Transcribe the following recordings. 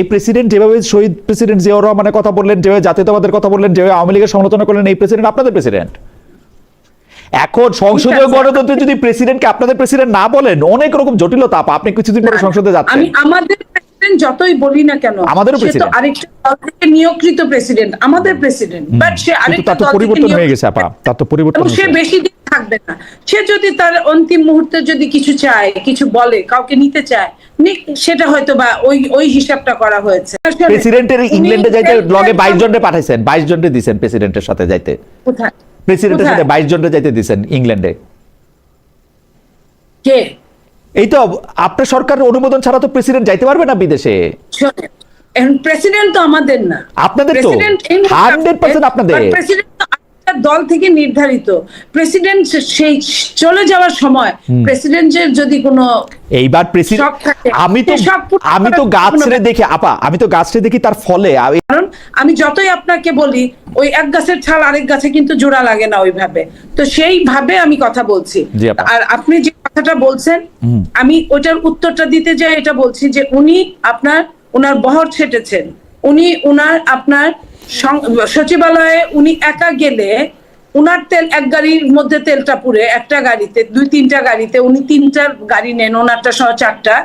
এই প্রেসিডেন্ট যেভাবে শহীদ প্রেসিডেন্ট জিয়াউর রহমানের কথা বললেন, যেভাবে জাতীয়তাবাদের কথা বললেন, যেভাবে আওয়ামী লীগের সমালোচনা করলেন, এই প্রেসিডেন্ট আপনাদের প্রেসিডেন্ট। এখন সংসদীয় গণতন্ত্রে যদি প্রেসিডেন্টকে আপনাদের প্রেসিডেন্ট না বলেন, অনেক রকম জটিলতা। আপনি কিছুদিন পরে সংসদে যাচ্ছেন। আমি আমাদের প্রেসিডেন্ট যতই বলি না কেন, আমাদেরও প্রেসিডেন্ট, আরেকটা দল থেকে নিয়োগকৃত প্রেসিডেন্ট, আমাদের প্রেসিডেন্ট, বাট সে আরেকটা দল থেকে পরিবর্তন হয়ে গেছে আপা, তার তো পরিবর্তন সে বেশি দিন থাকবে না। সে যদি তার অন্তিম মুহূর্তে যদি কিছু চায়, কিছু বলে, কাউকে নিতে চায়, সেটা হয়তো বা ওই হিসাবটা করা হয়েছে। প্রেসিডেন্টের ইংল্যান্ডে যাইতে লগে 22 জনকে পাঠাইছেন, 22 জনকে দিবেন প্রেসিডেন্টের সাথে যাইতে। কোথায়? প্রেসিডেন্টের সাথে 22 জনকে যাইতে দিবেন ইংল্যান্ডে। কে? এই তো আপনার সরকারের অনুমোদন ছাড়া তো প্রেসিডেন্ট যাইতে পারবে না বিদেশে। এখন প্রেসিডেন্ট তো আমাদের না, আপনাদের তো 100% আপনাদের। প্রেসিডেন্ট তো দল থেকে নির্ধারিত। প্রেসিডেন্ট সেই চলে যাওয়ার সময় প্রেসিডেন্টের যদি কোনো এইবার প্রেসিডেন্ট, আমি তো গাছ ছেড়ে দেখি আপা, আমি তো গাছ ছেড়ে দেখি তার ফলে। কারণ আমি যতই আপনাকে বলি, ওই এক গাছের ছাল আরেক গাছে কিন্তু জোড়া লাগে না ওইভাবে, তো সেইভাবে আমি কথা বলছি। আর আপনি যে কথাটা বলছেন, আমি ওটার উত্তরটা দিতে যাই, এটা বলছি যে উনি ওনার বহর ছেটেছেন, উনি আপনার সচিবালয়ে উনি একা গেলে উনার তেল এক গাড়ির মধ্যে তেলটা পুরে, একটা গাড়িতে 2-3টা গাড়িতে উনি 3টা গাড়ি নেন, ওনারটা সহ 4টা।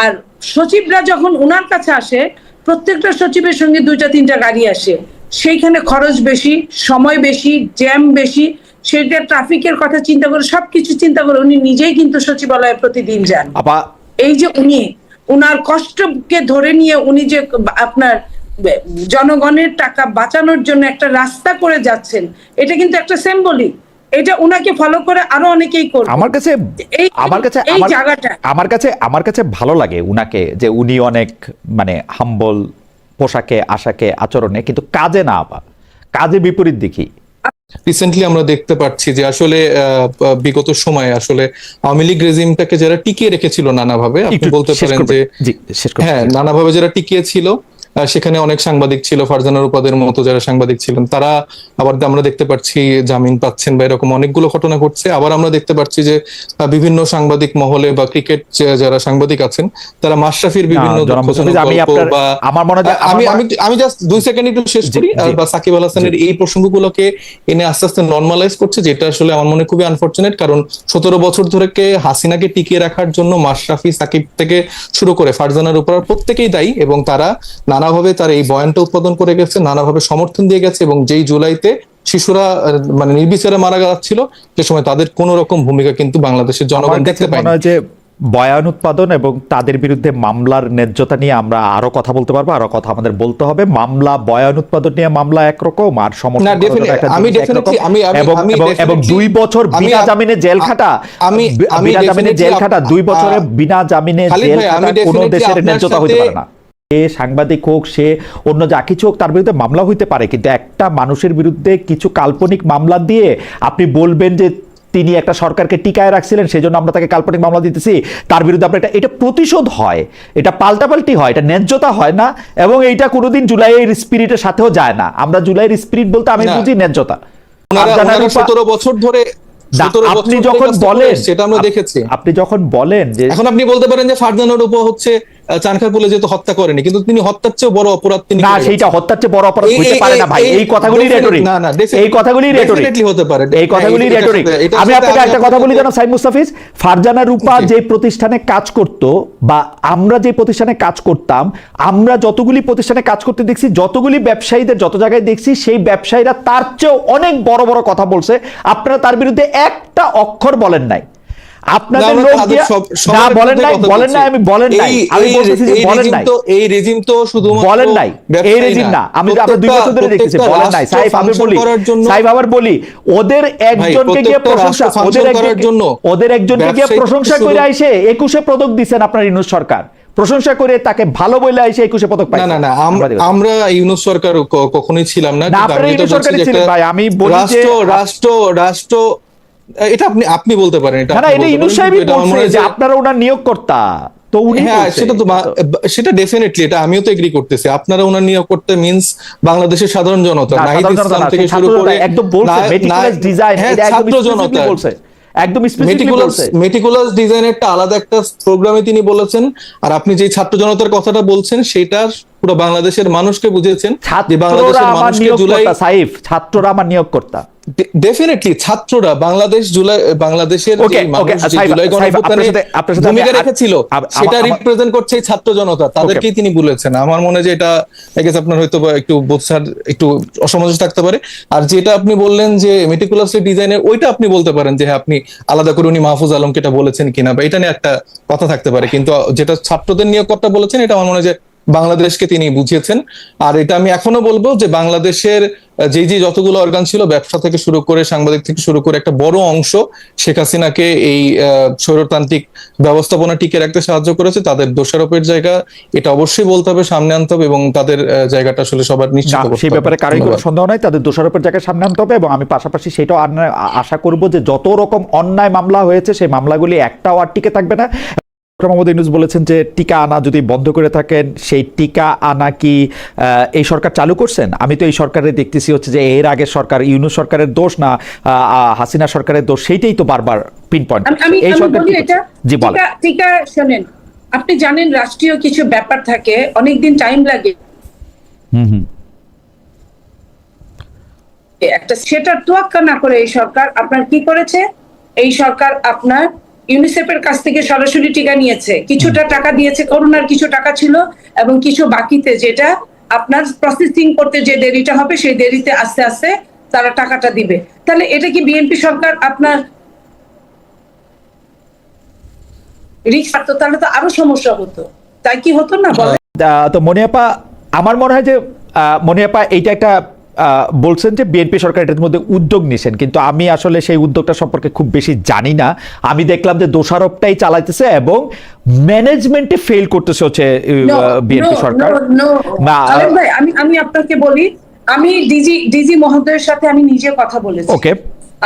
আর সচিবরা যখন উনার কাছে আসে, প্রত্যেকটা সচিবের সঙ্গে 2-3টা গাড়ি আসে। সেইখানে খরচ বেশি, সময় বেশি, জ্যাম বেশি, সেটা ট্রাফিকের কথা চিন্তা করে, সবকিছু চিন্তা করে উনি নিজেই কিন্তু সচিবালয়ে প্রতিদিন যান। এই যে উনার কষ্টকে ধরে নিয়ে উনি যে আপনার জনগণের টাকা বাঁচানোর জন্য একটা রাস্তা করে যাচ্ছেন, এটা কিন্তু একটা সিম্বলিক। এটা উনাকে ফলো করে আরো অনেকেই করবে। আমার কাছে ভালো লাগে উনাকে, যে উনি অনেক মানে হাম্বল পোশাকে আশাকে আচরণে, কিন্তু কাজে না, কাজে বিপরীত দেখি। রিসেন্টলি আমরা দেখতে পাচ্ছি যে আসলে বিগত সময়ে আসলে আওয়ামী লীগ রেজিমটাকে যারা টিকিয়ে রেখেছিল নানাভাবে, আপনি বলতে পারেন যে হ্যাঁ, নানাভাবে যারা টিকিয়ে ছিল, সেখানে অনেক সাংবাদিক ছিল, ফারজানা রূপাদের মতো যারা সাংবাদিক ছিলেন, তারা আবার আমরা দেখতে পাচ্ছি জামিন পাচ্ছেন বা এরকম অনেকগুলো ঘটনা ঘটছে। আবার আমরা দেখতে পাচ্ছি যে বিভিন্ন সাংবাদিক মহলে বা ক্রিকেট যারা সাংবাদিক আছেন, তারা মাশরাফির বিভিন্ন আমি জাস্ট 2 সেকেন্ড একটু শেষ করি, বা সাকিব আল হাসানের এই প্রসঙ্গগুলোকে এনে আস্তে আস্তে নর্মালাইজ করছে, যেটা আসলে আমার মনে খুবই আনফরচুনেট। কারণ 17 বছর ধরে হাসিনাকে টিকিয়ে রাখার জন্য মাশরাফি, সাকিব থেকে শুরু করে ফারজানার উপর প্রত্যেকেই দায়ী, এবং তারা নানাভাবে তার এই বয়ানটা উৎপাদন করে গেছে, নানাভাবে সমর্থন দিয়ে গেছে। এবং যেই জুলাইতে শিশুরা মানে নির্বিচারে মারা যাচ্ছিল, সে সময় তাদের কোন রকম ভূমিকা কিন্তু বাংলাদেশের জনগণ দেখতে পায় না। যে বয়ান উৎপাদন এবং তাদের বিরুদ্ধে মামলার ন্যায্যতা নিয়ে আমরা আরো কথা বলতে পারবো, আরো কথা আমাদের বলতে হবে। মামলা বয়ান উৎপাদন নিয়ে মামলা একরকম, আর সমর্থন এবং 2 বছর বিনা জামিনে জেল খাটা, বিনা জামিনে জেল খাটা, 2 বছরে বিনা জামিনে জেল খাটা কোন দেশের ন্যায্যতা হতে পারে না। সাংবাদিক হোক, সে অন্য যা কিছু হোক, তার বিরুদ্ধে মামলা হইতে পারে, কিন্তু একটা মানুষের বিরুদ্ধে কিছু কাল্পনিক মামলা দিয়ে আপনি বলবেন যে তিনি একটা সরকারকে টিকায় রাখছিলেন, সেই জন্য আমরা তাকে কাল্পনিক মামলা দিতেছি, তার বিরুদ্ধে আমরা এটা প্রতিশোধ হয়, এটা পাল্টাপাল্টি হয়, এটা ন্যায্যতা হয় না। এবং এইটা কোনোদিন জুলাইয়ের স্পিরিটের সাথেও যায় না। আমরা জুলাইয়ের স্পিরিট বলতে আমি বুঝি ন্যায্যতা। 17 বছর ধরে আপনি যখন বলেন, সেটা আমরা দেখেছি। আপনি যখন বলেন যে এখন আপনি বলতে পারেন যে ফারজানার উপর হচ্ছে চানখারপুলে যেহেতু হত্যা করেনি, কিন্তু তিনি হত্যার চেয়ে বড় অপরাধ তিনি না, সেইটা হত্যার চেয়ে বড় অপরাধ হতে পারে না ভাই। এই কথাগুলি রেটরিক, এই কথাগুলি রেটরিক হতে পারে, এই কথাগুলি রেটরিক। আমি আপনাকে একটা কথা বলি জানো সাইদ মুস্তাফিজ, ফারজানা রূপা যে প্রতিষ্ঠানে কাজ করত, বা আমরা যে প্রতিষ্ঠানে কাজ করতাম, আমরা যতগুলি প্রতিষ্ঠানে কাজ করতে দেখছি, যতগুলি ব্যবসায়ীদের যত জায়গায় দেখছি, সেই ব্যবসায়ীরা তার চেয়েও অনেক বড় বড় কথা বলছে। আপনারা তার বিরুদ্ধে একটা অক্ষর বলেন নাই। আপনাদের লোক না বলেন নাই, বলেন নাই, আমি বলেন নাই, আমি বলতেছি যে বলেন নাই, এই রেজিম তো শুধুমাত্র বলেন নাই, এই রেজিম না, আমি আপনাদের 2 বছর ধরে দেখতেছি, বলেন নাই। সাহেব আমি বলি, সাহেব আবার বলি, ওদের একজনকে গিয়ে প্রশংসা, ওদের একজনকে গিয়ে প্রশংসা করে আইসে 21 পদক দিবেন আপনার ইউনূস সরকার, প্রশংসা করে তাকে ভালো বলে আইসে 21 পদক পাইছে। না, আমরা ইউনূস সরকার কখনোই ছিলাম না। আমি বলি যে রাষ্ট্র এটা আপনি বলতে পারেন, এটা না, এটা ইউনূস সাহেবই বলছে যে আপনারা ওনার নিয়োগকর্তা, তো উনি সেটা ডেফিনেটলি, এটা আমিও তো এগ্রি করতেছি। আপনারা ওনার নিয়োগকর্তা মিন্স বাংলাদেশের সাধারণ জনতা, নাহিদ ইসলাম থেকে শুরু করে একদম বলছে মেটিকুলাস ডিজাইন, এটা একদম বলছে একদম স্পেসিফিকলি বলছে। মেটিকুলাস ডিজাইন একটা আলাদা একটা প্রোগ্রামে তিনি বলেছেন, আর আপনি যে ছাত্র জনতার কথাটা বলছেন সেটা পুরো বাংলাদেশের মানুষকে বুঝিয়েছেন যে বাংলাদেশের মানুষকে জুলাই সাইফ ছাত্ররা আমার নিয়োগকর্তা। ডেফিনেটলি ছাত্ররা বাংলাদেশের যে মানুষ যে জুলাই গণঅভ্যুত্থানে ভূমিকা রেখেছিল সেটা রিপ্রেজেন্ট করছে ছাত্র জনতা, তাদেরকেই তিনি বলেছেন। আমার মনে হয় যে এটা আপনার হয়তো একটু বোঝার একটু অসামঞ্জস্য থাকতে পারে। আর যেটা আপনি বললেন যে মেটিকুলাসলি ডিজাইনের, ওইটা আপনি বলতে পারেন যে হ্যাঁ আপনি আলাদা করে উনি মাহফুজ আলমকে এটা বলেছেন কিনা, বা এটা নিয়ে একটা কথা থাকতে পারে, কিন্তু যেটা ছাত্রদের নিয়োগকর্তা বলেছেন এটা আমার মনে হয় যে বাংলাদেশকে তিনি বুঝিয়েছেন। আর এটা আমি এখনো বলবো যে বাংলাদেশের যে যতগুলো অর্গান ছিল, ব্যবসা থেকে শুরু করে সাংবাদিক থেকে শুরু করে, একটা বড় অংশ শেখ হাসিনাকে এই স্বৈরতান্ত্রিক ব্যবস্থাপনা টিকে রাখতে সাহায্য করেছে। তাদের দোষারোপের জায়গা এটা অবশ্যই বলতে হবে, সামনে আনতে হবে, এবং তাদের জায়গাটা আসলে সবার নিশ্চিত করতে হবে। সেই ব্যাপারে কারোর কোনো সন্দেহ নাই, তাদের দোষারোপের জায়গায় সামনে আনতে হবে। এবং আমি পাশাপাশি সেটাও আশা করব যে যত রকম অন্যায় মামলা হয়েছে সেই মামলাগুলি একটাও আর টিকে থাকবে না। মোহাম্মদ ইউনূস বলেছেন যে টিকা আনা যদি বন্ধ করে থাকেন, সেই টিকা আনা কি এই সরকার চালু করছেন? আমি তো এই সরকারে দেখতেছি হচ্ছে যে এর আগের সরকার, ইউনূস সরকারের দোষ না হাসিনা সরকারের দোষ, সেইটাই তো বারবার পিন পয়েন্ট। এই সরকার জি বলেন। টিকা শুনেন, আপনি জানেন রাষ্ট্রীয় কিছু ব্যাপার থাকে, অনেকদিন টাইম লাগে একটা, সেটা তোয়াক্কা না করে এই সরকার আপনার কি করেছে, এই সরকার আপনার ইউনিসেফের কাছ থেকে সরাসরি টিকা নিয়েছে, কিছুটা টাকা দিয়েছে, করোনার কিছু টাকা ছিল এবং কিছু বাকিতে, যেটা আপনার প্রসেসিং করতে যে দেরিটা হবে সেই দেরিতে আস্তে আস্তে তারা টাকাটা দিবে। তাহলে এটা কি বিএনপি সরকার আপনার রিস্ক থাকতো, তাহলে তো আরো সমস্যা হতো, তাই কি হতো না বলেন? তো মনিয়াপা, আমার মনে হয় যে মনিয়াপা এইটা একটা বলছেন যে বিএনপি সরকার এটার মধ্যে উদ্যোগ নিয়েছেন, কিন্তু আমি আসলে সেই উদ্যোগটা সম্পর্কে খুব বেশি জানি না। আমি দেখলাম যে দোষারোপটাই চালাইতেছে এবং ম্যানেজমেন্টে ফেল করতেছে হচ্ছে বিএনপি সরকার। ভাই আমি আপনাকে বলি, আমি ডিজি মহোদয়ের সাথে আমি নিজে কথা বলেছি। ওকে,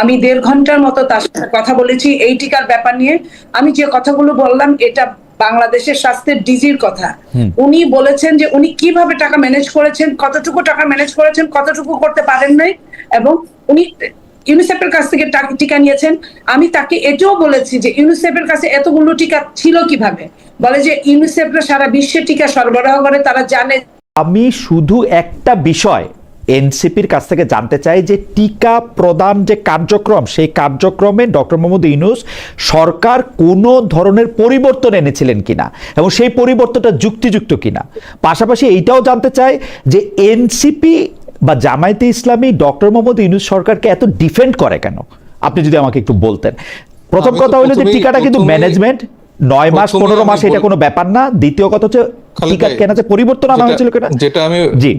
আমি 1.5 ঘন্টার মতো তার সাথে কথা বলেছি এই টিকার ব্যাপার নিয়ে। আমি যে কথাগুলো বললাম এটা বাংলাদেশের স্বাস্থ্যের ডিজির কথা। উনি বলেছেন যে উনি কিভাবে টাকা ম্যানেজ করেছেন, কতটুকু টাকা ম্যানেজ করেছেন, কতটুকু করতে পারেন নাই, এবং উনি ইউনিসেফের কাছ থেকে টিকা নিয়েছেন। আমি তাকে এটাও বলেছি যে ইউনিসেফের কাছে এতগুলো টিকা ছিল কিভাবে, বলে যে ইউনিসেফরা সারা বিশ্বে টিকা সরবরাহ করে, তারা জানে। আমি শুধু একটা বিষয় এনসিপির কাছ থেকে জানতে চাই যে টিকা প্রদান যে কার্যক্রম, সেই কার্যক্রমে ডক্টর মোহাম্মদ ইউনূস সরকার কোনো ধরনের পরিবর্তন এনেছিলেন কিনা এবং সেই পরিবর্তনটা যুক্তিযুক্ত কিনা। পাশাপাশি এইটাও জানতে চাই যে এনসিপি বা জামায়াতে ইসলামী ডক্টর মোহাম্মদ ইউনূস সরকারকে এত ডিফেন্ড করে কেন, আপনি যদি আমাকে একটু বলতেন। প্রথম কথা হলো যে টিকাটা কিন্তু ম্যানেজমেন্ট 9 মাস 15 মাস এটা কোনো ব্যাপার না। দ্বিতীয় কথা হচ্ছে টিকা কেনাতে পরিবর্তন আনা হয়েছিল কিনা,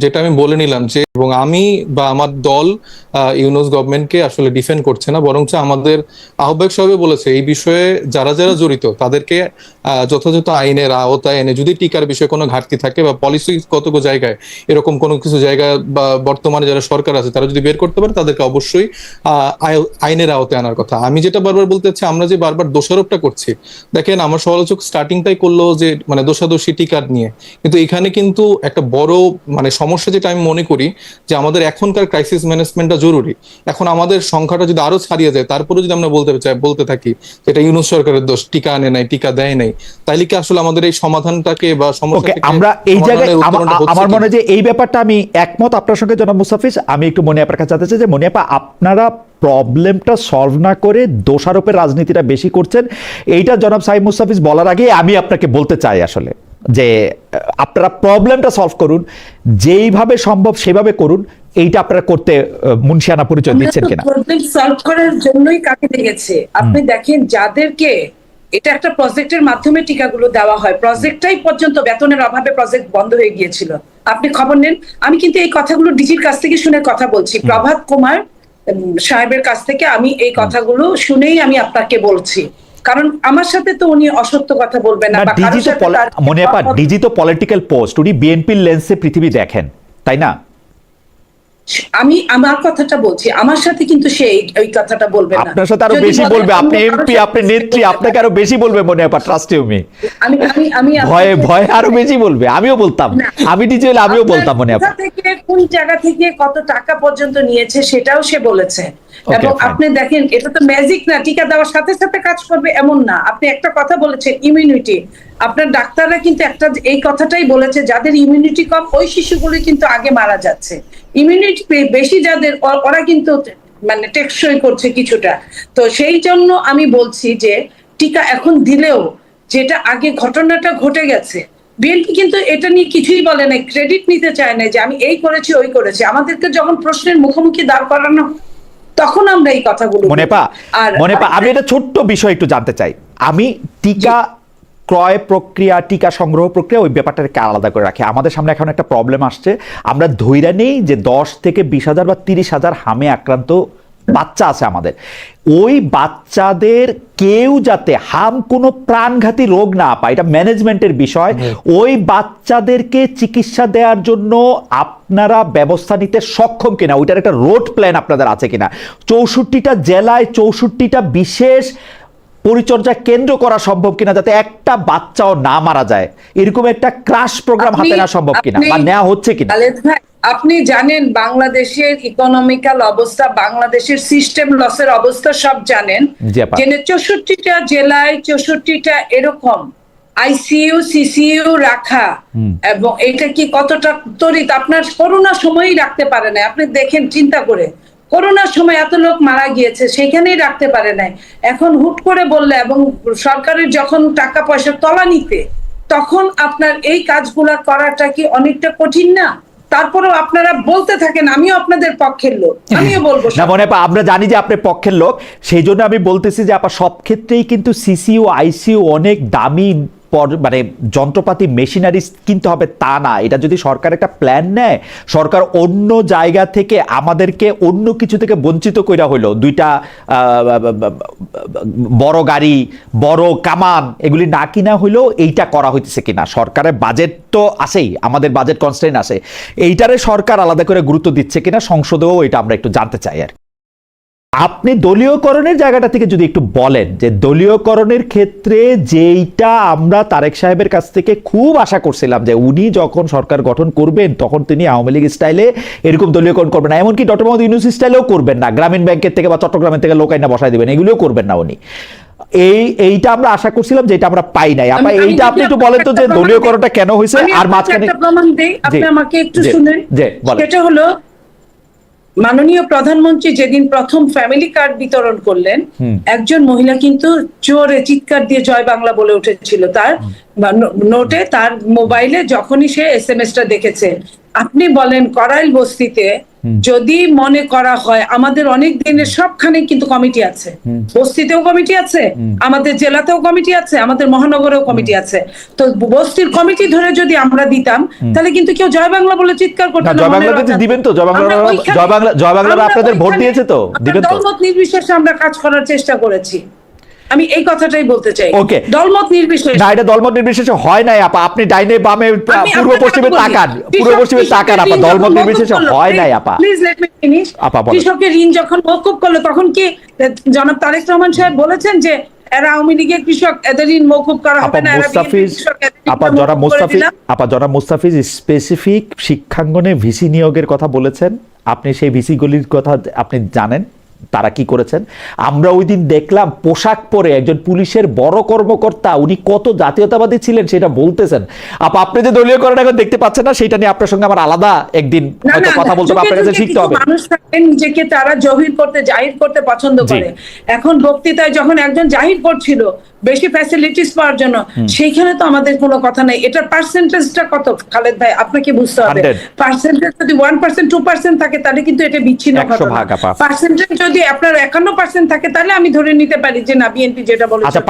যেটা আমি বলে নিলাম যে, এবং আমি বা আমার দল ইউনূস গভর্নমেন্টকে আসলে ডিফেন্ড করছে না, বরঞ্চ আমাদের আহ্বায়ক সাহেব বলেছে এই বিষয়ে যারা যারা জড়িত তাদেরকে যথাযথ আইনের আওতায় এনে, যদি টিকার বিষয়ে কোনো ঘাটতি থাকে বা পলিসিগত জায়গায় এরকম কোনো কিছু জায়গা বা বর্তমানে যারা সরকার আছে তারা যদি বের করতে পারে তাদেরকে অবশ্যই আইনের আওতায় আনার কথা। আমি যেটা বারবার বলতে চাচ্ছি, আমরা যে বারবার দোষারোপটা করছি, দেখেন আমার সমালোচক স্টার্টিংটাই করলো যে মানে দোষাদোষী টিকার নিয়ে, কিন্তু এখানে কিন্তু একটা বড় মানে সমস্যা যেটা আমি মনে করি যে আমাদের এখনকার ক্রাইসিস ম্যানেজমেন্টটা জরুরি। এখন আমাদের সংখ্যাটা যদি আরো ছাড়িয়ে যায়, তারপরে যদি আমরা বলতে থাকি এটা ইউনূস সরকারের দোষ, টিকা আনে নাই, টিকা দেয় নাই, তাইলে কি আসলে আমাদের এই সমাধানটাকে বা সমস্যাটাকে আমরা এই জায়গায়, আমার মনে হয় যে এই ব্যাপারটা আমি একমত আপনার সঙ্গে জনাব মুস্তাফিজ। আমি একটু মনিয়াপার কাছে জানতে চাই যে মনিয়াপা, আপনারা প্রবলেমটা সলভ না করে দোষারোপের রাজনীতিটা বেশি করছেন, এইটা জনাব সাইদ মুস্তাফিজ বলার আগে আমি আপনাকে বলতে চাই আসলে যে আপনারা প্রবলেমটা সলভ করুন, যেইভাবে সম্ভব সেভাবে করুন, এইটা আপনারা করতে মুনশিয়ানা পরিচয় দিচ্ছেন কিনা? প্রবলেম সলভ করার জন্যই কাকে দেখেছে আপনি দেখেন, যাদেরকে এটা একটা প্রজেক্টের মাধ্যমে টিকাগুলো দেওয়া হয়, প্রজেক্টটাই পর্যন্ত বেতনের অভাবে প্রজেক্ট বন্ধ হয়ে গিয়েছিল। আপনি খবর নেন, আমি কিন্তু এই কথাগুলো ডিজির কাছ থেকে শুনে কথা বলছি, প্রভাত কুমার সাহেবের কাছ থেকে আমি এই কথাগুলো শুনেই আমি আপনাকে বলছি, কারণ আমার সাথে তো উনি অসত্য কথা বলবেন না। ডিজি তো পলিটিক্যাল পোস্ট, উনি বিএনপির লেন্সে পৃথিবী দেখেন, তাই না? আমি আমার কথাটা বলছি, আমার সাথে কিন্তু সে ওই কথাটা বলবে না, আপনার সাথে আরো বেশি বলবে। আপনি এমপি, আপনি নেত্রী, আপনাকে আরো বেশি বলবে মনে হয়, ট্রাস্ট ইউ মি। আমি ভয়ে আরো বেশি বলবে। আমিও বলতাম, আমি ডিজি হলে আমিও বলতাম মনে হয়। থেকে কোন জায়গা থেকে কত টাকা পর্যন্ত নিয়েছে সেটাও সে বলেছে, এবং আপনি দেখেন এটা তো ম্যাজিক না, টিকা দেওয়ার সাথে সাথে কাজ করবে এমন না। আপনি একটা কথা বলেছেন ইমিউনিটি, আপনার ডাক্তাররা কিন্তু একটা এই কথাটাই বলেছে, যাদের ইমিউনিটি কম ওই শিশুগুলো কিন্তু আগে মারা যাচ্ছে, ইমিউনিটি বেশি যাদের ওরা কিন্তু মানে টেকসই করছে কিছুটা। তো সেই জন্য আমি বলছি যে টিকা এখন দিলেও যেটা আগে ঘটনাটা ঘটে গেছে, বিএনপি কিন্তু এটা নিয়ে কিছুই বলে নাই, ক্রেডিট নিতে চায় না যে আমি এই করেছি ওই করেছি। আমাদেরকে যখন প্রশ্নের মুখোমুখি দাঁড় করানো তখন আমরা এই কথাগুলো মনেপা আমি এটা ছোট্ট বিষয় একটু জানতে চাই। আমি টিকা ক্রয় প্রক্রিয়া, টিকা সংগ্রহ প্রক্রিয়া ওই ব্যাপারটাকে আলাদা করে রাখি। আমাদের সামনে এখন একটা প্রবলেম আসছে, আমরা ধইরা নেই যে 10 থেকে 20,000 বা 30,000 হামে আক্রান্ত বাচ্চা আছে আমাদের। ওই বাচ্চাদের কেউ যাতে হাম কোনো প্রাণঘাতী রোগ না পায়, এটা ম্যানেজমেন্টের বিষয়। ওই বাচ্চাদেরকে চিকিৎসা দেওয়ার জন্য আপনারা ব্যবস্থা নিতে সক্ষম কিনা, ওইটার একটা রোড প্ল্যান আপনাদের আছে কিনা। 64টা জেলায় 64টা বিশেষ পরিচর্যা কেন্দ্র করা সম্ভব কিনা, যাতে একটা বাচ্চাও না মারা যায়, এরকম একটা ক্রাশ প্রোগ্রাম হাতে নেওয়া সম্ভব কিনা বা নেওয়া হচ্ছে কিনা। আপনি জানেন বাংলাদেশের ইকোনমিক্যাল অবস্থা, বাংলাদেশের সিস্টেম লসের অবস্থা সব জানেন, যে 64টা জেলায় 64টা এরকম আইসিইউ সিসিইউ রাখা, এবং এটা কি কতটা তরিত আপনার করোনার সময়ই রাখতে পারে না। আপনি দেখেন চিন্তা করে, করোনার সময় এত লোক মারা গিয়েছে সেখানেই রাখতে পারে নাই, এখন হুট করে বললে এবং সরকারের যখন টাকা পয়সা তলানিতে, তখন আপনার এই কাজগুলা করাটা কি অনেকটা কঠিন না? তারপরেও আপনারা বলতে থাকেন আমিও আপনাদের পক্ষের লোক, আমিও বলবো না মনে আমরা জানি যে আপনি পক্ষের লোক, সেই জন্য আমি বলতেছি যে আপা সব ক্ষেত্রেই কিন্তু সিসিইউ আইসিইউ অনেক দামি মানে যন্ত্রপাতি মেশিনারিজ কিনতে হবে তা না। এটা যদি সরকার একটা প্ল্যান নেয়, সরকার অন্য জায়গা থেকে আমাদেরকে অন্য কিছু থেকে বঞ্চিত কইরা হইলো, 2টা বড় গাড়ি, বড় কামান এগুলি না কিনা হইলেও এইটা করা হইতেছে কিনা। সরকারের বাজেট তো আসেই, আমাদের বাজেট কনস্ট্রেইন আসে, এইটারে সরকার আলাদা করে গুরুত্ব দিচ্ছে কিনা সংসদেও এটা আমরা একটু জানতে চাই আর। আপনি দলীয়করণের জায়গাটা থেকে যদি একটু বলেন যে দলীয়করণের ক্ষেত্রে যেইটা আমরা তারেক সাহেবের কাছ থেকে খুব আশা করছিলাম যে উনি যখন সরকার গঠন করবেন তখন তিনি আওয়ামী লীগ স্টাইলে এরকম দলীয়করণ করবেন না, এমনকি ডক্টর মোহাম্মদ ইউনূস স্টাইলেও করবেন না, গ্রামীণ ব্যাংকের থেকে বা চট্টগ্রামের থেকে লোক আইনা বসায় দিবেন, এগুলোও করবেন না উনি। এইটা আমরা আশা করছিলাম, যেটা আমরা পাই নাই। আপা এইটা আপনি একটু বলেন তো যে দলীয়করণটা কেন হয়েছে, আর মাঝখানে প্রমাণ দেই, আপনি আমাকে একটু শুনেন। সেটা হলো মাননীয় প্রধানমন্ত্রী যেদিন প্রথম ফ্যামিলি কার্ড বিতরণ করলেন, একজন মহিলা কিন্তু জোরে চিৎকার দিয়ে জয় বাংলা বলে উঠেছিল তার নোটে, তার মোবাইলে, যখনই সে এসএমএসটা দেখেছে। আপনি বলেন করাইল বস্তিতে যদি মনে করা হয়, আমাদের অনেক দিনের সবখানে কিন্তু কমিটি আছে, বস্তিতেও কমিটি আছে, আমাদের জেলাতেও কমিটি আছে, আমাদের মহানগরেও কমিটি আছে। তো বস্তির কমিটি ধরে যদি আমরা দিতাম তাহলে কিন্তু কেউ জয় বাংলা বলে চিৎকার করতো না। জয় বাংলা দিবেন তো, জয় বাংলা আপনাদের ভোট দিয়েছে তো, দিবেন তো। দলমত নির্বিশেষে আমরা কাজ করার চেষ্টা করেছি, আমি এই কথাটাই বলতে চাই। ওকে, দলমত নির্বিশেষে না, এটা দলমত নির্বিশেষে হয় নাই আপা। আপনি ডাইনে বামে পূর্ব পশ্চিমে তাকান, পূর্ব পশ্চিমে তাকান আপা, দলমত নির্বিশেষে হয় নাই আপা। Please let me finish. কৃষকের ঋণ যখন মওকুফ করলো তখন কি জনাব তারেক রহমান সাহেব বলেছেন যে এরা আওয়ামী লীগের কৃষক, এদের ঋণ মওকুফ করা হবে না? জনাব মুস্তাফিজ স্পেসিফিক শিক্ষাঙ্গনে ভিসি নিয়োগের কথা বলেছেন। আপনি সেই ভিসিগুলির কথা আপনি জানেন তারা কি করেছেন। আমরা ওই দিন দেখলাম পোশাক পরে একজন পুলিশের বড় কর্মকর্তা, উনি কত জাতীয়তাবাদী ছিলেন সেটা বলতেছেন। আপনি যে দলীয়করণ এখন দেখতে পাচ্ছেন না, সেটা নিয়ে আপনার সঙ্গে আমার আলাদা একদিন হয়তো কথা বলতে হবে, আপনার কাছে শিখতে হবে। মানুষ থাকেন নিজেকে তারা জাহির করতে পছন্দ করে। এখন বক্তৃতায় যখন একজন জাহির করছিল বেশি ফ্যাসিলিটিস পাওয়ার জন্য, সেইখানে তো আমাদের কোনো কথা নাই। এটার পার্সেন্টেজটা কত খালেদ ভাই আপনাকে বুঝতে হবে। পার্সেন্টেজ যদি 1% 2% থাকে তাহলে কিন্তু এটা বিচ্ছিন্ন ঘটনা। পার্সেন্টেজ যদি আপনার 51% থাকে তাহলে আমি ধরে নিতে পারি যে না, বিএনপি যেটা বলেছে। আচ্ছা,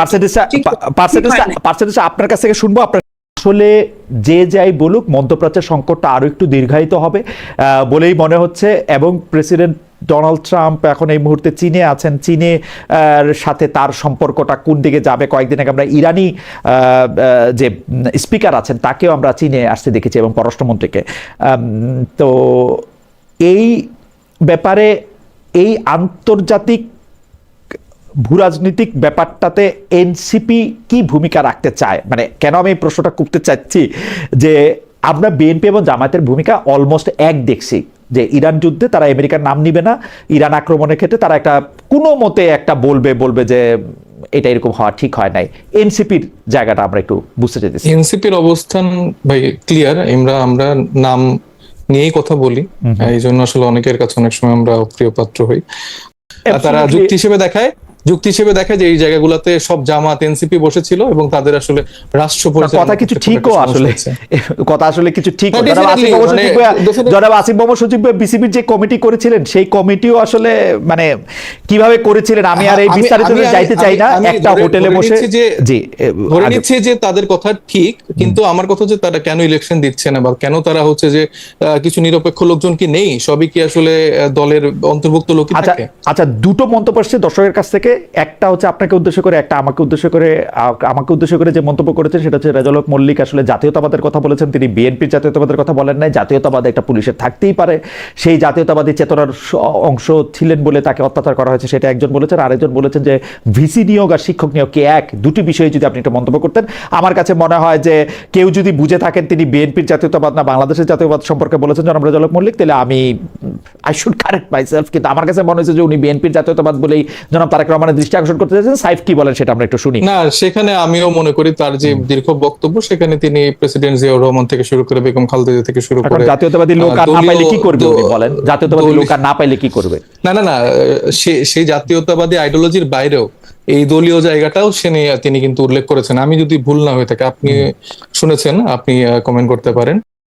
পার্সেন্টেজটা আপনার কাছ থেকে শুনবো। আপনার আসলে যে যাই বলুক, মধ্যপ্রাচ্যের সংকটটা আরো একটু দীর্ঘায়িত হবে বলেই মনে হচ্ছে, এবং প্রেসিডেন্ট ডোনাল্ড ট্রাম্প এখন এই মুহূর্তে চীনে আছেন। চীনের সাথে তার সম্পর্কটা কোন দিকে যাবে, কয়েকদিন আগে আমরা ইরানি যে স্পিকার আছেন তাকেও আমরা চীনে আসতে দেখেছি, এবং পররাষ্ট্রমন্ত্রীকে। তো এই ব্যাপারে এই আন্তর্জাতিক ভূরাজনৈতিক ব্যাপারটাতে এনসিপি কি ভূমিকা রাখতে চায়? মানে কেন আমি এই প্রশ্নটা করতে চাচ্ছি যে আমরা বিএনপি এবং জামায়াতের ভূমিকা অলমোস্ট এক দেখছি, যে ইরান যুদ্ধে তারা আমেরিকার নাম নিবে না, ইরান আক্রমণের ক্ষেত্রে তারা একটা কোনো মতে একটা বলবে যে এটা এরকম হওয়া ঠিক হয় নাই। এনসিপির জায়গাটা আমরা একটু বুঝতে চাইতেছি। এনসিপির অবস্থান ভাই ক্লিয়ার, আমরা নাম নিয়েই কথা বলি, এই জন্য আসলে অনেকের কাছে অনেক সময় আমরা অপ্রিয় পাত্র হই। তারা যুক্তি হিসেবে দেখায় যে এই জায়গাগুলোতে সব জামাত এনসিপি বসেছিল এবং তাদের আসলে রাষ্ট্র কথা কিছু ঠিকও আসলে কথা আসলে কিছু ঠিক। জনাব আসিফ মোহাম্মদ সজীব বিসিবির যে কমিটি করেছিলেন সেই কমিটিও আসলে মানে কিভাবে করেছিলেন আমি আর এই বিস্তারিত যাইতে চাই না। একটা হোটেলে বসে জি ধরে নিচ্ছে যে তাদের কথা ঠিক, কিন্তু আমার কথা হচ্ছে তারা কেন ইলেকশন দিচ্ছে না বা কেন তারা হচ্ছে যে কিছু নিরপেক্ষ লোকজন কি নেই, সবই কি আসলে দলের অন্তর্ভুক্ত লোকই থাকে? আচ্ছা দুটো মন্তব্য আসছে দর্শকের কাছ থেকে, একটা হচ্ছে আপনাকে উদ্দেশ্য করে, একটা আমাকে উদ্দেশ্য করে যে মন্তব্য করেছেন সেটা হচ্ছে রেজাউল হক মল্লিক আসলে জাতীয়তাবাদের কথা বলেছেন, তিনি বিএনপির জাতীয়তাবাদের কথা বলেন নাই। জাতীয়তাবাদ একটা পুলিশের থাকতেই পারে, সেই জাতীয়তাবাদী চেতনার অংশ ছিলেন বলে তাকে অত্যাচার করা হয়েছে সেটা একজন বলেছেন। আরেকজন বলেছেন যে ভিসি নিয়োগ আর শিক্ষক নিয়োগ কি এক, দুটি বিষয়ে যদি আপনি একটা মন্তব্য করতেন। আমার কাছে মনে হয় যে কেউ যদি বুঝে থাকেন তিনি বিএনপির জাতীয়তাবাদ না বাংলাদেশের জাতীয়তাবাদ সম্পর্কে বলেছেন জনাব রেজাউল হক মল্লিক, তাহলে আই শুড কারেক্ট মাইসেলফ। কিন্তু আমার কাছে মনে হয়েছে যে উনি বিএনপির জাতীয়তাবাদ বলেই জনাব তারেক রহমানের দৃষ্টি আকর্ষণ করতে চাইছেন। সাইফ কি বলেন সেটা আমরা একটু শুনি। না, সেখানে আমিও মনে করি তার যে দীর্ঘ বক্তব্য সেখানে তিনি প্রেসিডেন্ট জিয়াউর রহমান থেকে শুরু করে বেগম খালেদা থেকে শুরু করে জাতীয়তাবাদী লোক আর না পাইলে কি করবে উনি বলেন? জাতীয়তাবাদী লোক আর না পাইলে কি করবে? না, সেই জাতীয়তাবাদী আইডিওলজির বাইরেও এই দলীয় জায়গাটাও তিনি কিন্তু উল্লেখ করেছেন। আমি যদি ভুল না হয়ে থাকে, আপনি শুনেছেন, আপনি কমেন্ট করতে পারেন।